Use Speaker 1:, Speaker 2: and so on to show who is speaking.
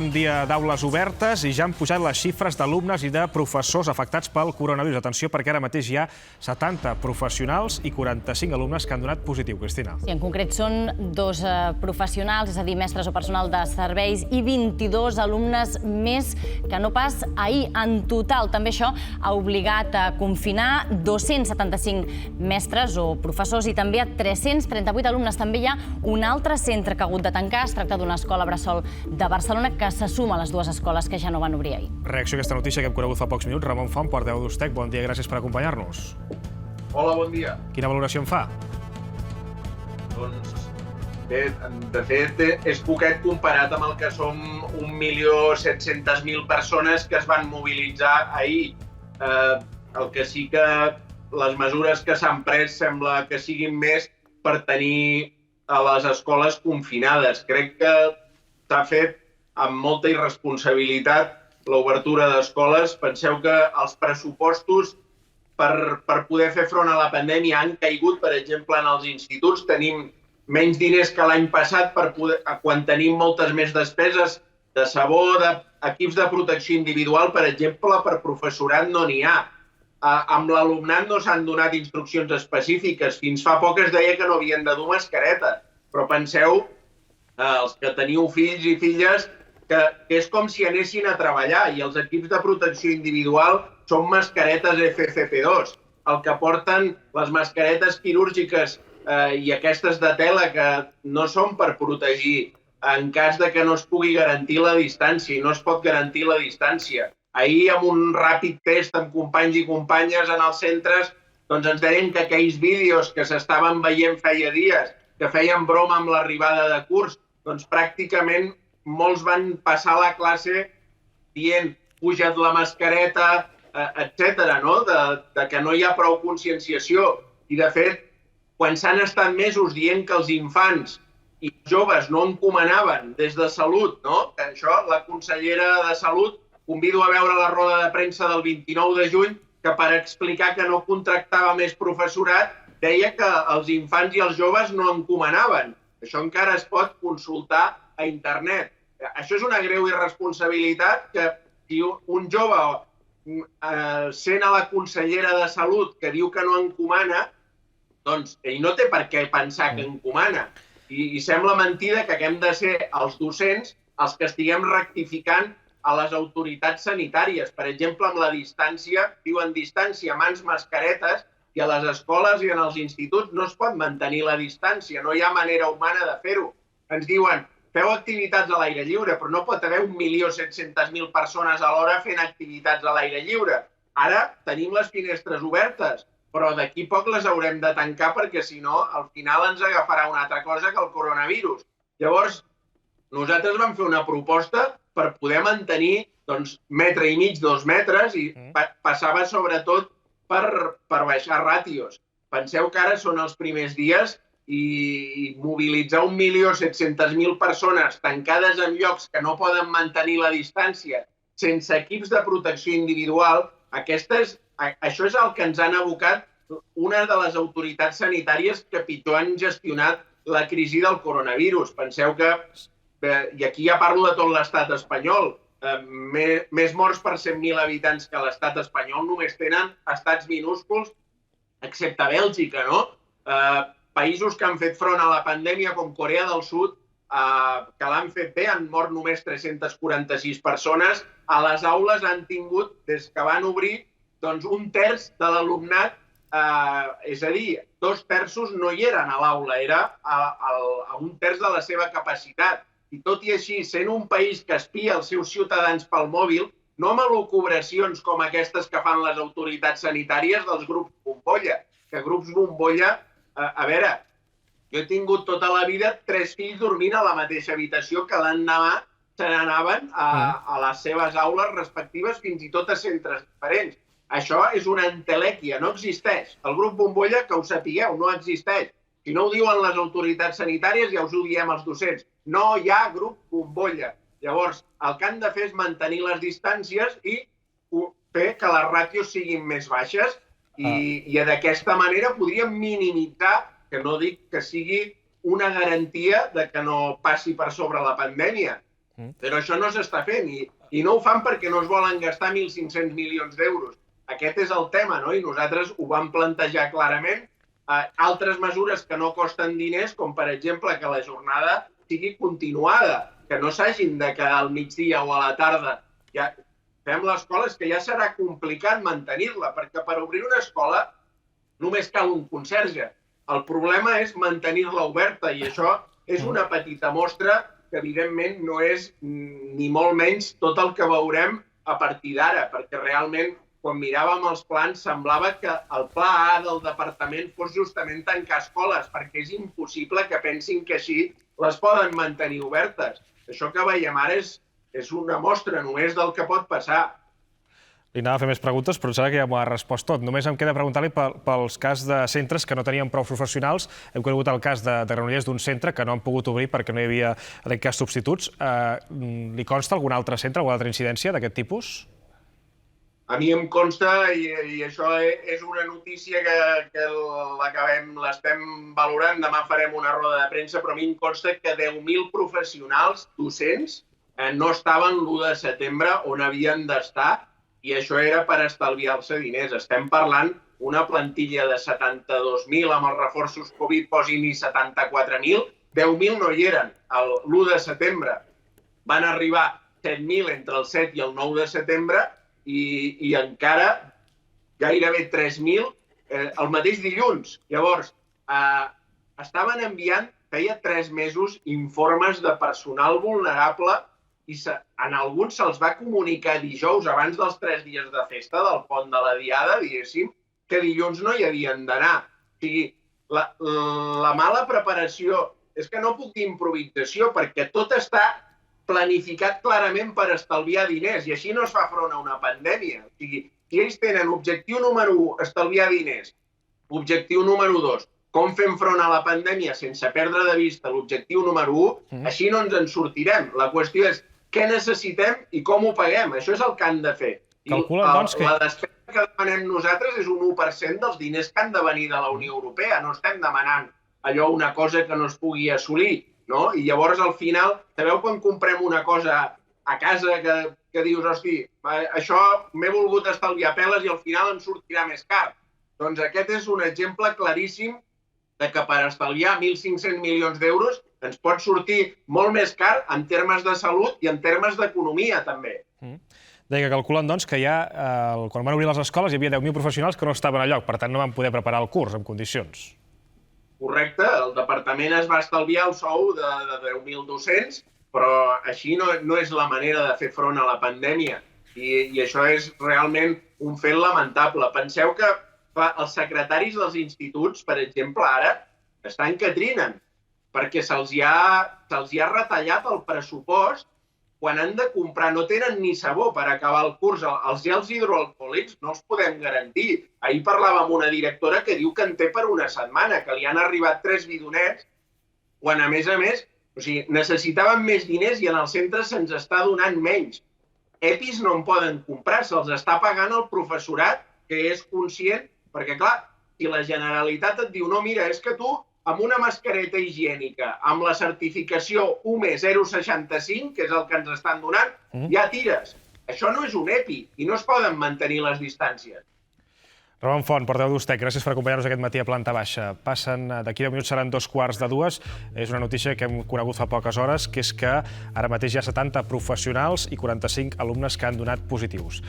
Speaker 1: Un dia d'aules obertes i ja han pujat les xifres d'alumnes i de professors afectats pel coronavirus. Atenció, perquè ara mateix hi ha 70 professionals i 45 alumnes que han donat positiu, Cristina.
Speaker 2: Sí, en concret són 2 professionals, és a dir, mestres o personal de serveis, i 22 alumnes més que no pas ahir. En total, també això ha obligat a confinar 275 mestres o professors i també a 338 alumnes. També hi ha un altre centre que ha hagut de tancar. Es tracta d'una escola bressol de Barcelona que se suma a les 2 escoles que ja no van obrir ahir.
Speaker 1: Reacció a aquesta notícia que hem conegut fa pocs minuts. Ramon Font, portaveu d'Ustec, bon dia, gràcies per acompanyar-nos.
Speaker 3: Hola, bon dia.
Speaker 1: Quina valoració en fa?
Speaker 3: Doncs, bé, de fet, és poquet comparat amb el que som 1.700.000 persones que es van mobilitzar ahir. El que sí que les mesures que s'han pres sembla que siguin més per tenir a les escoles confinades. Crec que s'ha fet amb molta irresponsabilitat l'obertura d'escoles. Penseu que els pressupostos per poder fer front a la pandèmia han caigut, per exemple, en els instituts. Tenim menys diners que l'any passat quan tenim moltes més despeses de sabó, d'equips de protecció individual, per exemple, per professorat no n'hi ha. Amb l'alumnat no s'han donat instruccions específiques. Fins fa poc es deia que no havien de dur mascareta. Però penseu, els que teniu fills i filles, que és com si anessin a treballar i els equips de protecció individual són mascaretes FFP2. El que porten les mascaretes quirúrgiques i aquestes de tela que no són per protegir en cas de que no es pugui garantir la distància i no es pot garantir la distància. Ahir, amb un ràpid test amb companys i companyes en els centres, doncs ens deien que aquells vídeos que s'estaven veient feia dies, que feien broma amb l'arribada de curs, doncs pràcticament molts van passar la classe dient puja't la mascareta, etc., no? De que no hi ha prou conscienciació. I, de fet, quan s'han estat mesos dient que els infants i joves no encomanaven des de Salut, no? Que això, la consellera de Salut, convido a veure la roda de premsa del 29 de juny, que per explicar que no contractava més professorat, deia que els infants i els joves no encomanaven. Això encara es pot consultar a internet. Això és una greu irresponsabilitat que si un jove sent a la consellera de Salut que diu que no encomana, doncs ell no té per què pensar que encomana. I sembla mentida que haguem de ser els docents els que estiguem rectificant a les autoritats sanitàries. Per exemple, amb la distància, diuen distància, mans, mascaretes, i a les escoles i en els instituts no es pot mantenir la distància, no hi ha manera humana de fer-ho. Ens diuen, feu activitats a l'aire lliure, però no pot haver 1.700.000 persones alhora fent activitats a l'aire lliure. Ara tenim les finestres obertes, però d'aquí poc les haurem de tancar perquè, si no, al final ens agafarà una altra cosa que el coronavirus. Llavors, nosaltres vam fer una proposta per poder mantenir metre i mig, 2 metres, i passava sobretot per baixar ràtios. Penseu que ara són els primers dies i mobilitzar 1.700.000 persones tancades en llocs que no poden mantenir la distància, sense equips de protecció individual, això és el que ens han abocat una de les autoritats sanitàries que pitjor han gestionat la crisi del coronavirus. Penseu que, i aquí ja parlo de tot l'estat espanyol, més morts per 100.000 habitants que l'estat espanyol només tenen estats minúsculs, excepte Bèlgica, no? Països que han fet front a la pandèmia, com Corea del Sud, que l'han fet bé, han mort només 346 persones. A les aules han tingut, des que van obrir, doncs 1/3 de l'alumnat, és a dir, 2/3 no hi eren a l'aula, era a 1/3 de la seva capacitat. I tot i així, sent un país que espia els seus ciutadans pel mòbil, no amb elucubracions com aquestes que fan les autoritats sanitàries dels grups bombolla, que grups bombolla, a veure, jo he tingut tota la vida 3 fills dormint a la mateixa habitació que l'endemà se n'anaven a les seves aules respectives, fins i tot a centres diferents. Això és una entelèquia, no existeix. El grup bombolla, que ho sapigueu, no existeix. Si no ho diuen les autoritats sanitàries, ja us ho diem els docents. No hi ha grup bombolla. Llavors, el que han de fer és mantenir les distàncies i fer que les ràtios siguin més baixes i d'aquesta manera podríem minimitzar, que no dic que sigui una garantia de que no passi per sobre la pandèmia, Però això no s'està fent i no ho fan perquè no es volen gastar 1.500 milions d'euros. Aquest és el tema, no? I nosaltres ho vam plantejar clarament. Altres mesures que no costen diners, com per exemple que la jornada sigui continuada, que no s'hagin de quedar al migdia o a la tarda. Ja fem l'escola, és que ja serà complicat mantenir-la, perquè per obrir una escola només cal un conserge. El problema és mantenir-la oberta i això és una petita mostra que evidentment no és ni molt menys tot el que veurem a partir d'ara, perquè realment quan miràvem els plans semblava que el pla A del departament fos justament tancar escoles, perquè és impossible que pensin que així les poden mantenir obertes. Això que veiem ara és una mostra només del que pot passar.
Speaker 1: Li anava a fer més preguntes, però em sembla que ja m'ho ha respost tot. Només em queda preguntar-li pels cas de centres que no tenien prou professionals. Hem conegut el cas de Granollers d'un centre que no han pogut obrir perquè no hi havia, en aquest cas, substituts. Li consta algun altre centre, alguna altra incidència d'aquest tipus?
Speaker 3: A mi em consta, i això és una notícia que l'estem valorant, demà farem una roda de premsa, però a mi em consta que 10.000 professionals docents no estaven l'1 de setembre on havien d'estar, i això era per estalviar-se diners. Estem parlant una plantilla de 72.000 amb els reforços Covid, posin-hi 74.000, 10.000 no hi eren l'1 de setembre. Van arribar 7.000 entre el 7 i el 9 de setembre i encara gairebé 3.000 el mateix dilluns. Llavors, estaven enviant, feia 3 mesos, informes de personal vulnerable i en alguns se'ls va comunicar dijous, abans dels 3 dies de festa del pont de la Diada, diguéssim, que dilluns no hi havien d'anar. O sigui, la mala preparació és que no puc dir improvisació, perquè tot està planificat clarament per estalviar diners, i així no es fa front a una pandèmia. O sigui, si ells tenen objectiu número 1, estalviar diners, objectiu número 2, com fem front a la pandèmia sense perdre de vista l'objectiu número 1, així no ens en sortirem. La qüestió és què necessitem i com ho paguem. Això és el que han de fer. La despesa que demanem nosaltres és un 1% dels diners que han de venir de la Unió Europea. No estem demanant allò una cosa que no es pugui assolir. I llavors, al final, sabeu quan comprem una cosa a casa que dius, hosti, això m'he volgut estalviar peles i al final em sortirà més car? Doncs aquest és un exemple claríssim de que per estalviar 1.500 milions d'euros ens pot sortir molt més car en termes de salut i en termes d'economia, també.
Speaker 1: Deia que calculen, doncs, que ja, quan van obrir les escoles, hi havia 10.000 professionals que no estaven a lloc, per tant, no van poder preparar el curs en condicions.
Speaker 3: Correcte, el departament es va estalviar el sou de 10.000 docents, però així no és la manera de fer front a la pandèmia. I això és realment un fet lamentable. Penseu que els secretaris dels instituts, per exemple, ara, estan que trinen, perquè se'ls hi ha retallat el pressupost quan han de comprar. No tenen ni sabó per acabar el curs. Els gels hidroalcohòlics no els podem garantir. Ahir parlava amb una directora que diu que en té per una setmana, que li han arribat 3 bidonets, quan, a més, necessitaven més diners i en els centres se'ns està donant menys. EPIs no en poden comprar, se'ls està pagant el professorat, que és conscient, perquè, clar, si la Generalitat et diu no, mira, és que tu amb una mascareta higiènica, amb la certificació UME065, que és el que ens estan donant, ja tires. Això no és un EPI i no es poden mantenir les distàncies.
Speaker 1: Ramon Font, portaveu d'Ustec, gràcies per acompanyar-nos aquest matí a Planta Baixa. D'aquí 10 minuts seran 2:15. És una notícia que hem conegut fa poques hores, que és que ara mateix hi ha 70 professionals i 45 alumnes que han donat positius.